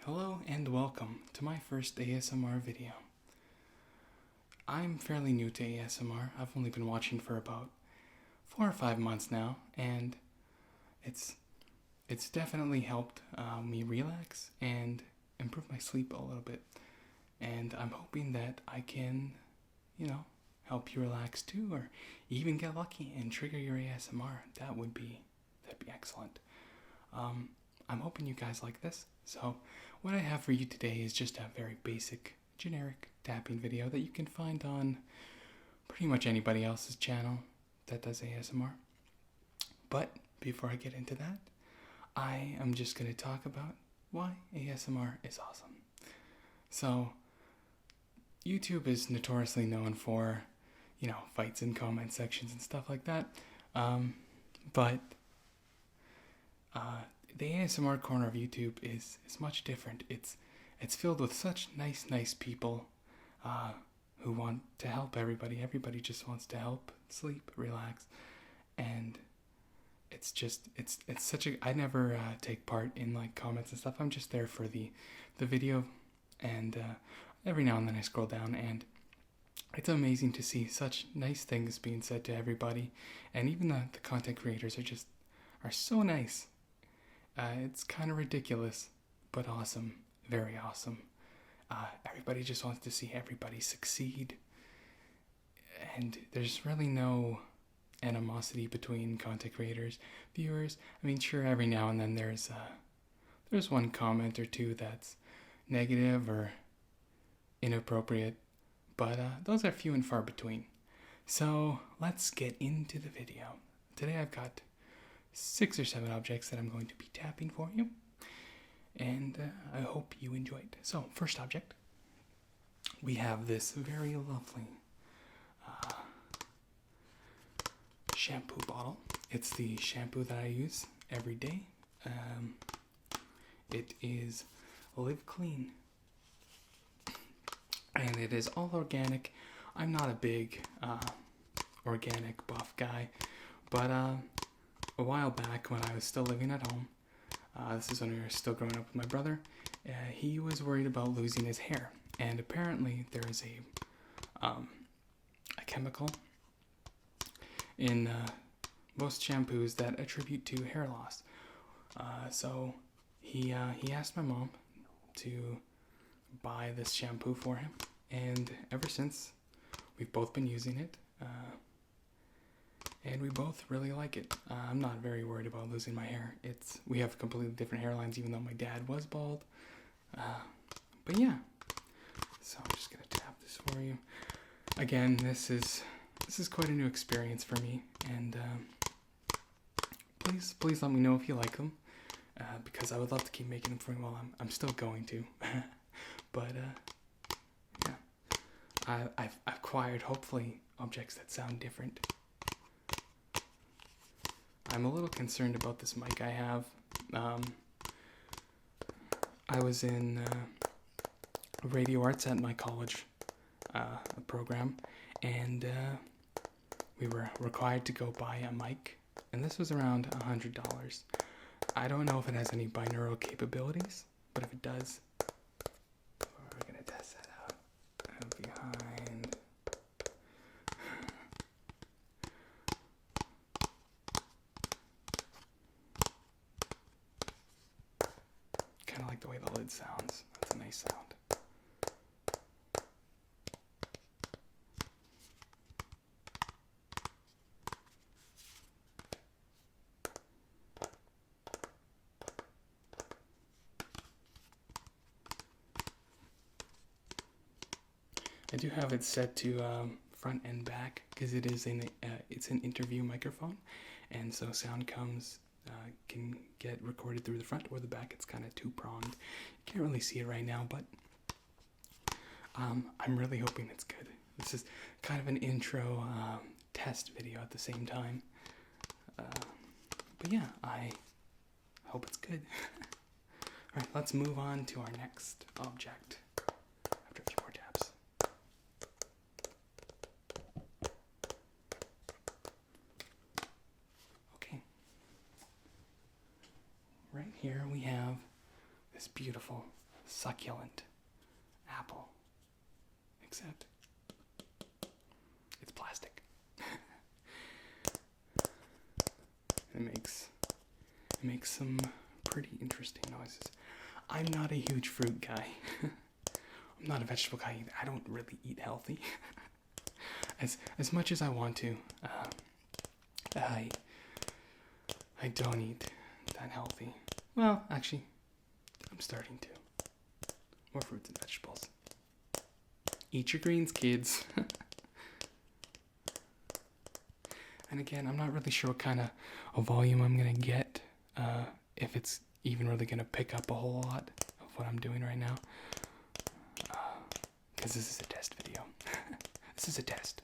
Hello and welcome to my first ASMR video. I'm fairly new to ASMR. I've only been watching for about 4 or 5 months now, and it's definitely helped me relax and improve my sleep a little bit. And I'm hoping that I can, help you relax too, or even get lucky and trigger your ASMR. That'd be excellent. I'm hoping you guys like this. So what I have for you today is just a very basic, generic tapping video that you can find on pretty much anybody else's channel that does ASMR. But before I get into that, I am just going to talk about why ASMR is awesome. So YouTube is notoriously known for, fights in comment sections and stuff like that. But the ASMR corner of YouTube is much different. It's filled with such nice people who want to help everybody. Everybody just wants to help, sleep, relax, and it's such a. I never take part in like comments and stuff. I'm just there for the video, and every now and then I scroll down, and it's amazing to see such nice things being said to everybody, and even the content creators are so nice. It's kind of ridiculous, but awesome. Very awesome. Everybody just wants to see everybody succeed. And there's really no animosity between content creators, viewers. I mean, sure, every now and then there's one comment or two that's negative or inappropriate, but those are few and far between. So let's get into the video. Today I've got 6 or 7 objects that I'm going to be tapping for you, and I hope you enjoy it. So, first object, we have this very lovely shampoo bottle. It's the shampoo that I use every day. It is Live Clean, and it is all organic. I'm not a big organic buff guy, but a while back when I was still living at home, this is when we were still growing up with my brother, he was worried about losing his hair. And apparently there is a chemical in most shampoos that attribute to hair loss. So he asked my mom to buy this shampoo for him. And ever since, we've both been using it. And we both really like it. I'm not very worried about losing my hair. We have completely different hairlines, even though my dad was bald. But yeah. So I'm just gonna tap this for you. Again, this is quite a new experience for me, and please let me know if you like them, because I would love to keep making them for you. Well, I'm still going to, but yeah. I've acquired hopefully objects that sound different. I'm a little concerned about this mic I have. I was in radio arts at my college program, and we were required to go buy a mic, and this was around $100. I don't know if it has any binaural capabilities, but if it does, we're gonna test that out. Behind. Kind of like the way the lid sounds. That's a nice sound. I do have it set to front and back because it's an interview microphone, and so sound can get recorded through the front or the back. It's kind of two-pronged. You can't really see it right now, but I'm really hoping it's good. This is kind of an intro test video at the same time. But yeah, I hope it's good. Alright, let's move on to our next object after a few more taps. Okay. Right here we have this beautiful succulent apple. Except it's plastic. It makes some pretty interesting noises. I'm not a huge fruit guy. I'm not a vegetable guy either. I don't really eat healthy. As much as I want to, I don't eat that healthy. Well, actually, I'm starting to. More fruits and vegetables. Eat your greens, kids. And again, I'm not really sure what kind of volume I'm gonna get. If it's even really gonna pick up a whole lot of what I'm doing right now. Because this is a test video. This is a test.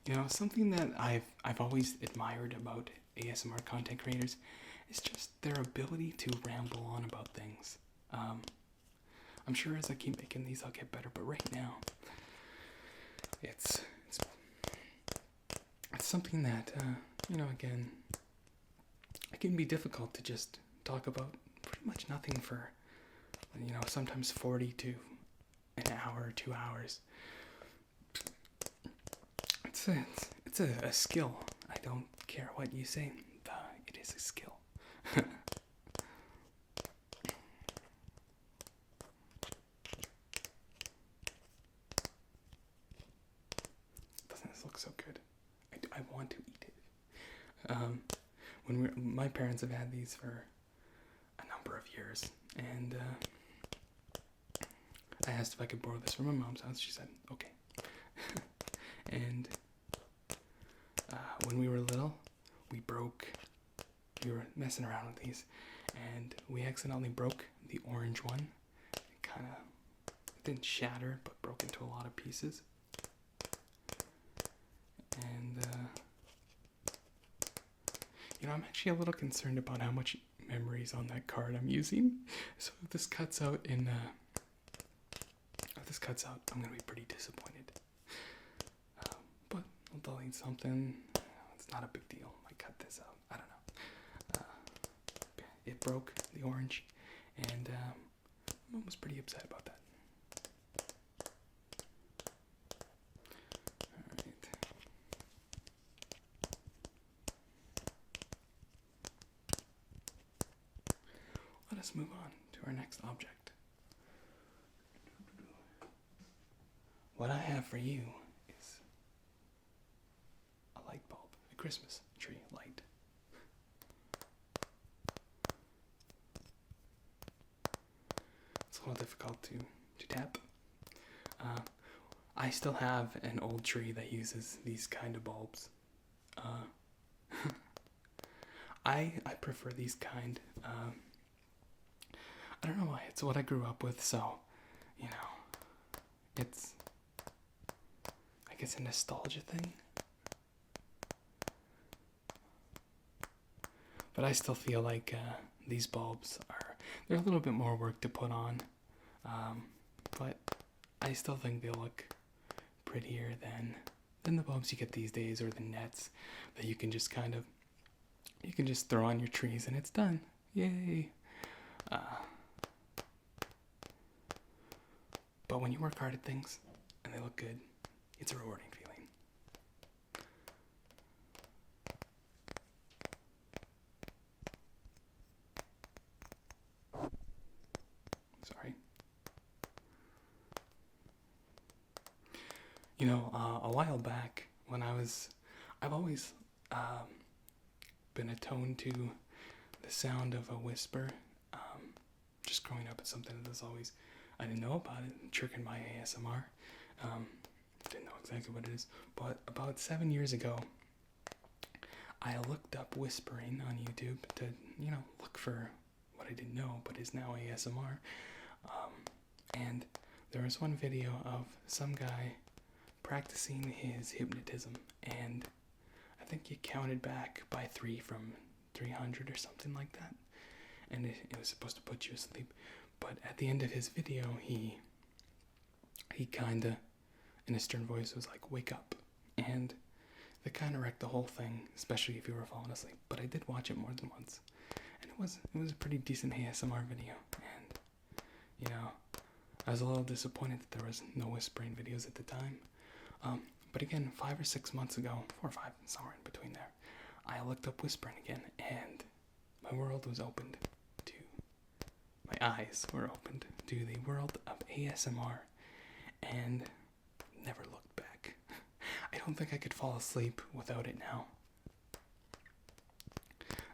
You know, something that I've always admired about ASMR content creators is just their ability to ramble on about things. I'm sure as I keep making these, I'll get better, but right now, it's something that, again, it can be difficult to just talk about pretty much nothing for, sometimes 40 to an hour, 2 hours. It's a skill. I don't care what you say. It is a skill. Doesn't this look so good? I want to eat it. My parents have had these for a number of years, and I asked if I could borrow this from my mom's house. She said, okay. And when we were little, we were messing around with these, and we accidentally broke the orange one. It didn't shatter, but broke into a lot of pieces. And, I'm actually a little concerned about how much memory is on that card I'm using. So if this cuts out, I'm going to be pretty disappointed. But I'll delete something. It's not a big deal. I cut this out. I don't know. It broke the orange, and Mom was pretty upset about that. Alright. Let us move on to our next object. What I have for you is a light bulb, a Christmas tree light. It's a little difficult to tap. I still have an old tree that uses these kind of bulbs. I prefer these kind. I don't know why. It's what I grew up with, so it's, I guess, a nostalgia thing. But I still feel like these bulbs they're a little bit more work to put on. But I still think they look prettier than the bulbs you get these days, or the nets that you can just you can just throw on your trees and it's done. Yay! But when you work hard at things and they look good, it's a rewarding feeling. Sorry. A while back when I've always been attuned to the sound of a whisper. Just growing up, it's something that I didn't know about it, tricking my ASMR. Didn't know exactly what it is, but about 7 years ago, I looked up whispering on YouTube to, look for what I didn't know, but is now ASMR. And there was one video of some guy practicing his hypnotism, and I think he counted back by 3 from 300 or something like that. and it was supposed to put you asleep. But at the end of his video, he kinda, in a stern voice, was like, "Wake up," and that kind of wrecked the whole thing, especially if you were falling asleep. But I did watch it more than once, and it was a pretty decent ASMR video. And I was a little disappointed that there was no whispering videos at the time. But again, 5 or 6 months ago, 4 or 5, somewhere in between there, I looked up whispering again, and my world was opened to, my eyes were opened to the world of ASMR, and never looked back. I don't think I could fall asleep without it now.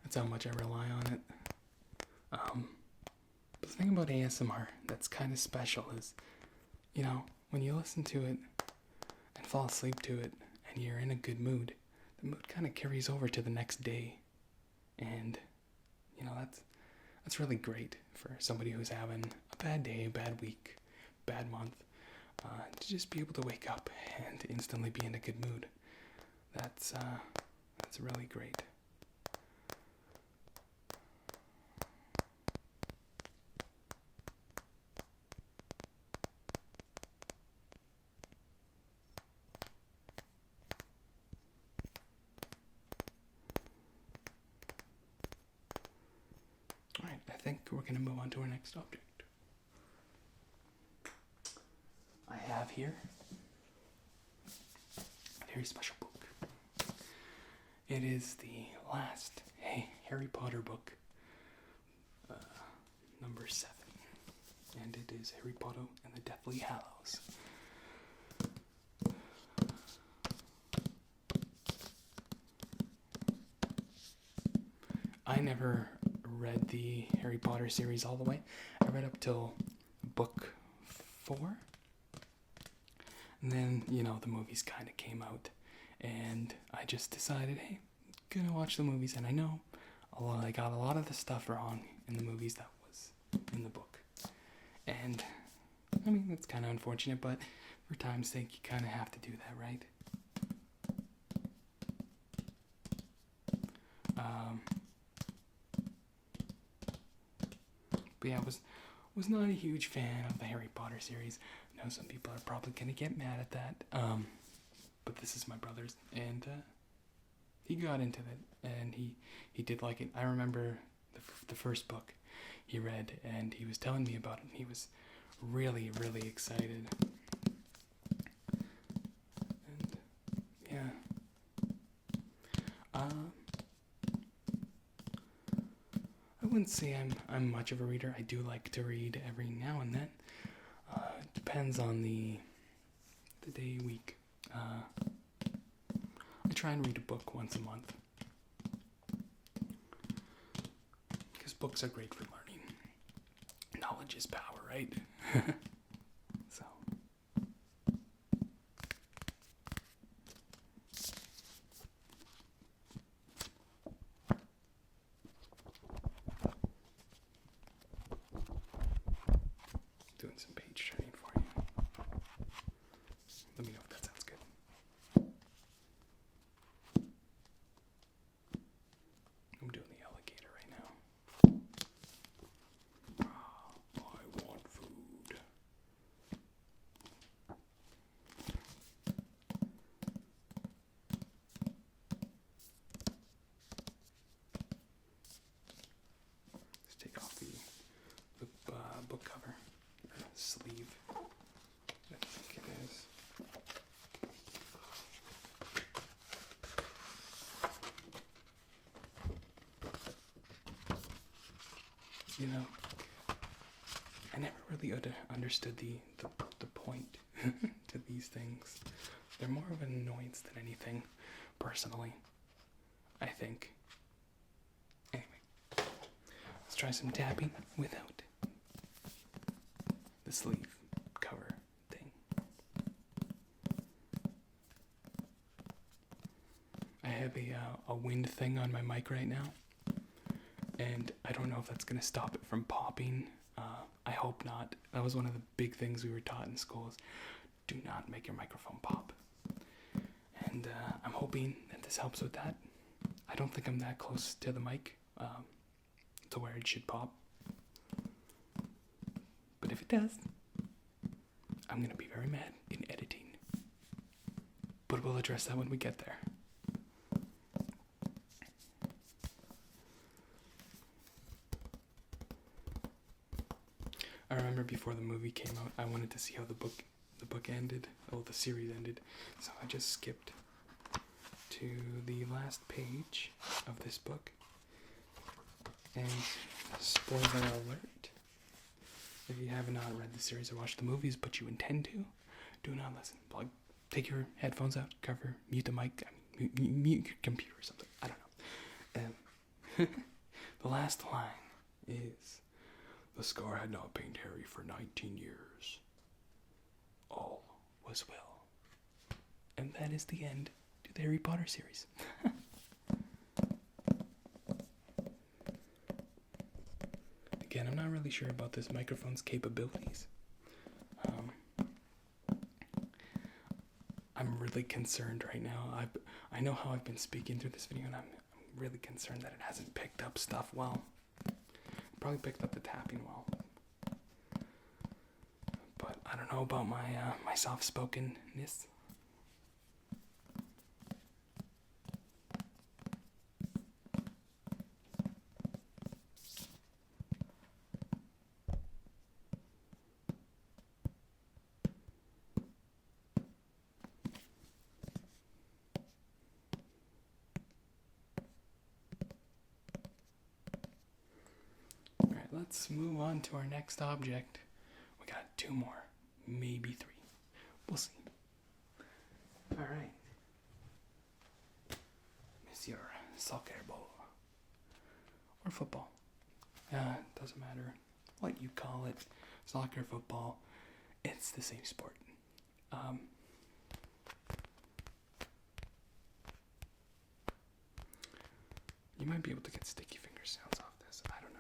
That's how much I rely on it. But the thing about ASMR that's kind of special is, when you listen to it and fall asleep to it and you're in a good mood, the mood kind of carries over to the next day. And, that's really great for somebody who's having a bad day, a bad week, bad month, to just be able to wake up and instantly be in a good mood. That's really great. Alright, I think we're going to move on to our next object. I have here a very special book. It is the last Harry Potter book, number 7, and it is Harry Potter and the Deathly Hallows. I never read the Harry Potter series all the way. I read up till book 4. And then, the movies kind of came out. And I just decided, hey, I'm gonna watch the movies. And I know I got a lot of the stuff wrong in the movies that was in the book. And, it's kind of unfortunate, but for time's sake, you kind of have to do that, right? But yeah, I was not a huge fan of the Harry Potter series. I know some people are probably gonna get mad at that. But this is my brother's, and he got into it, and he did like it. I remember the first book he read, and he was telling me about it, and he was really, really excited. And yeah. I wouldn't say I'm much of a reader. I do like to read every now and then. It depends on the day, week. I try and read a book once a month, because books are great for learning. Knowledge is power, right? So. Doing some page turning for you. Let me know if that sounds good. I'm doing the alligator right now. I want food. Let's take off the book cover, or sleeve. I think it is. I never really understood the point to these things. They're more of an annoyance than anything, personally, I think. Anyway, let's try some tapping without the sleeve cover thing. I have a wind thing on my mic right now, and I don't know if that's going to stop it from popping. I hope not. That was one of the big things we were taught in schools. Do not make your microphone pop. And I'm hoping that this helps with that. I don't think I'm that close to the mic. to where it should pop. But if it does, I'm gonna be very mad in editing. But we'll address that when we get there. I remember before the movie came out, I wanted to see how the book ended. Oh, the series ended. So I just skipped to the last page of this book. And spoiler alert, if you have not read the series or watched the movies, but you intend to, do not listen. Take your headphones out, mute the mic, mute your computer or something. I don't know. The last line is, "The scar had not pained Harry for 19 years. All was well." And that is the end to the Harry Potter series. Again, I'm not really sure about this microphone's capabilities. I'm really concerned right now. I know how I've been speaking through this video, and I'm really concerned that it hasn't picked up stuff well. Probably picked up the tapping well. But I don't know about my soft-spokenness. Let's move on to our next object. We got 2 more, maybe 3. We'll see. Alright. Monsieur Soccer Ball. Or football. Doesn't matter what you call it. Soccer, football. It's the same sport. You might be able to get sticky finger sounds off this. I don't know.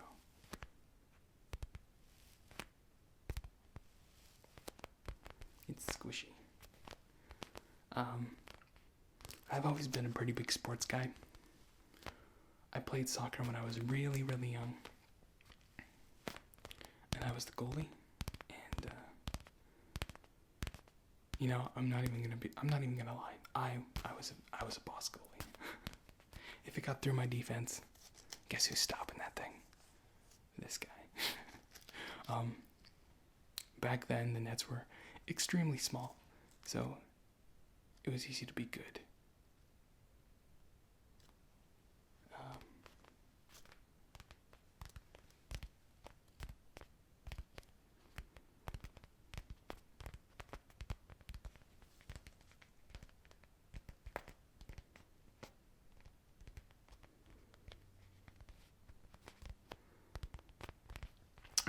It's squishy. I've always been a pretty big sports guy. I played soccer when I was really, really young. And I was the goalie. And, I'm not even gonna lie. I was a boss goalie. If it got through my defense, guess who's stopping that thing? This guy. Back then, the nets were extremely small, so it was easy to be good.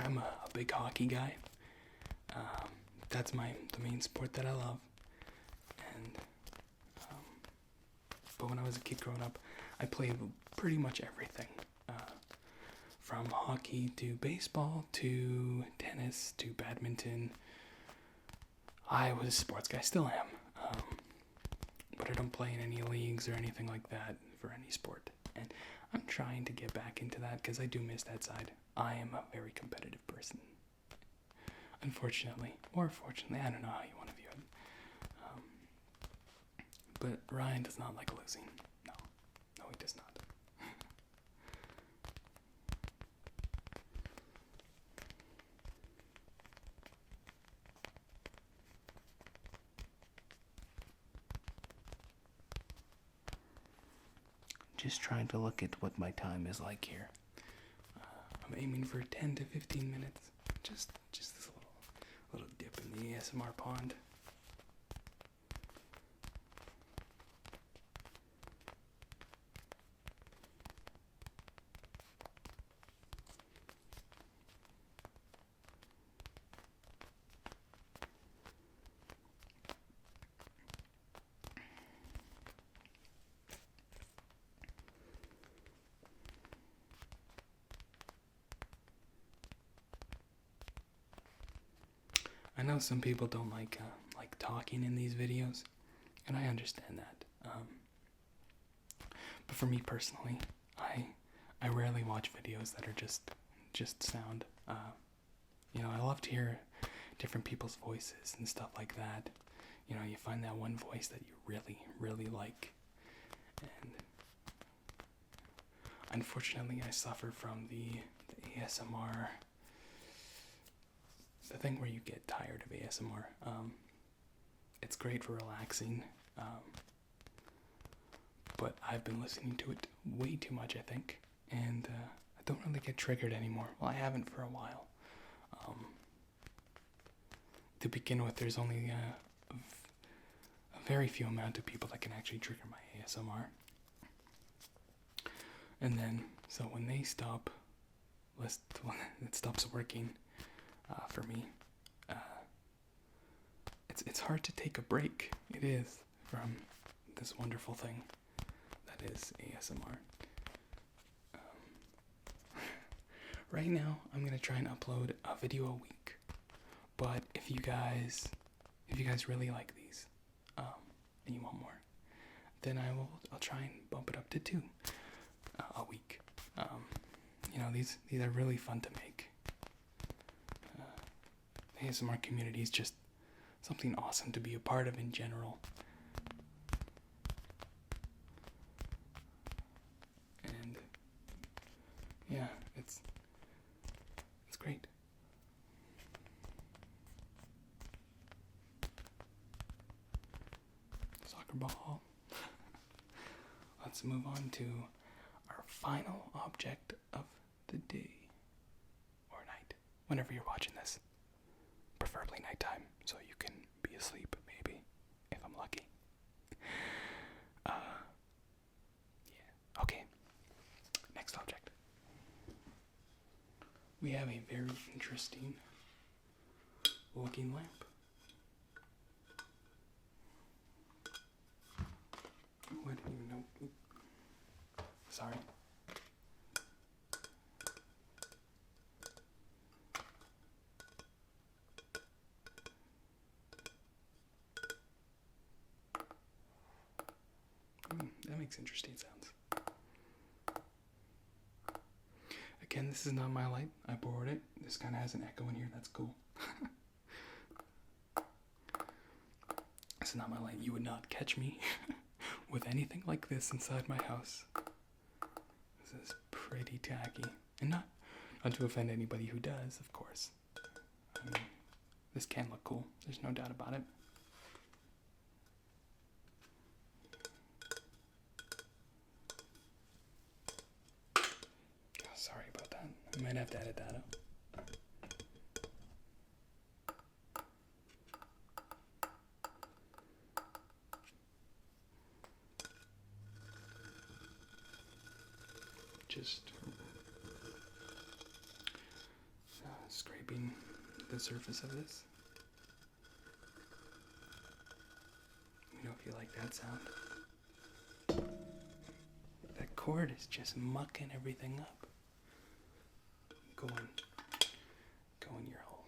I'm a big hockey guy. That's the main sport that I love. And but when I was a kid growing up, I played pretty much everything, from hockey to baseball to tennis to badminton. I was a sports guy, still am, but I don't play in any leagues or anything like that for any sport. And I'm trying to get back into that because I do miss that side. I am a very competitive person. Unfortunately, or fortunately, I don't know how you want to view it. But Ryan does not like losing. No, he does not. Just trying to look at what my time is like here. I'm aiming for 10 to 15 minutes. Just this little dip in the ASMR pond. I know some people don't like talking in these videos, and I understand that. But for me personally, I rarely watch videos that are just sound. I love to hear different people's voices and stuff like that. You find that one voice that you really, really like. And unfortunately, I suffer from the ASMR, the thing where you get tired of ASMR. It's great for relaxing, but I've been listening to it way too much, I think, and I don't really get triggered anymore. Well, I haven't for a while. To begin with, there's only a very few amount of people that can actually trigger my ASMR. And then, so when they stop, when it stops working for me, it's hard to take a break. It is, from this wonderful thing that is ASMR. Right now, I'm gonna try and upload a video a week. But if you guys really like these, and you want more, then I'll try and bump it up to 2 a week. These are really fun to make. The ASMR community is just something awesome to be a part of in general. And yeah, it's great. Soccer ball. Let's move on to our final object of the day or night, whenever you're watching this. Preferably nighttime, so you can be asleep, maybe, if I'm lucky. Yeah. Okay. Next object. We have a very interesting looking lamp. I didn't even know. Sorry. That makes interesting sounds. Again, this is not my light. I borrowed it. This kind of has an echo in here. That's cool. This is not my light. You would not catch me with anything like this inside my house. This is pretty tacky. And not to offend anybody who does, of course. This can look cool. There's no doubt about it. Oh, sorry about that. I might have to edit that out. Just scraping the surface of this. If you like that sound. That cord is just mucking everything up. Go in your hole.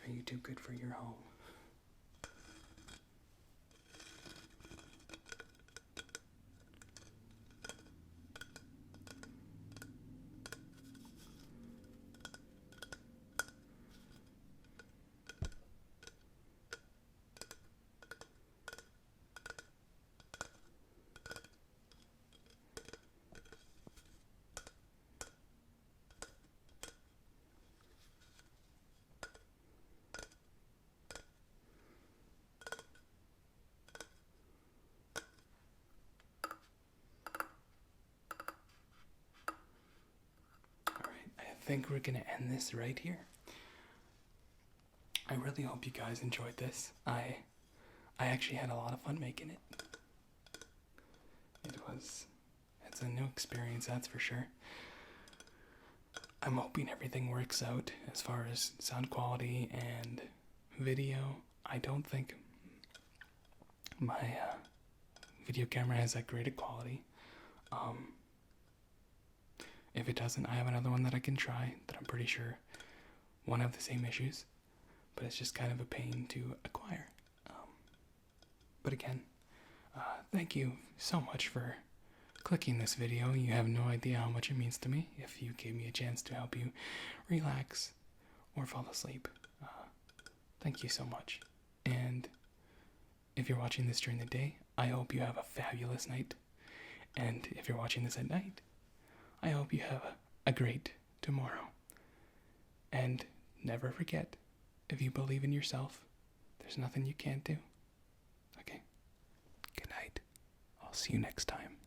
Are you too good for your home? I think we're gonna end this right here. I really hope you guys enjoyed this. I actually had a lot of fun making it. It's a new experience, that's for sure. I'm hoping everything works out as far as sound quality and video. I don't think my video camera has that great a quality. If it doesn't, I have another one that I can try that I'm pretty sure won't have the same issues, but it's just kind of a pain to acquire. But again, thank you so much for clicking this video. You have no idea how much it means to me if you gave me a chance to help you relax or fall asleep. Thank you so much. And if you're watching this during the day, I hope you have a fabulous night. And if you're watching this at night, I hope you have a great tomorrow. And never forget, if you believe in yourself, there's nothing you can't do. Okay? Good night. I'll see you next time.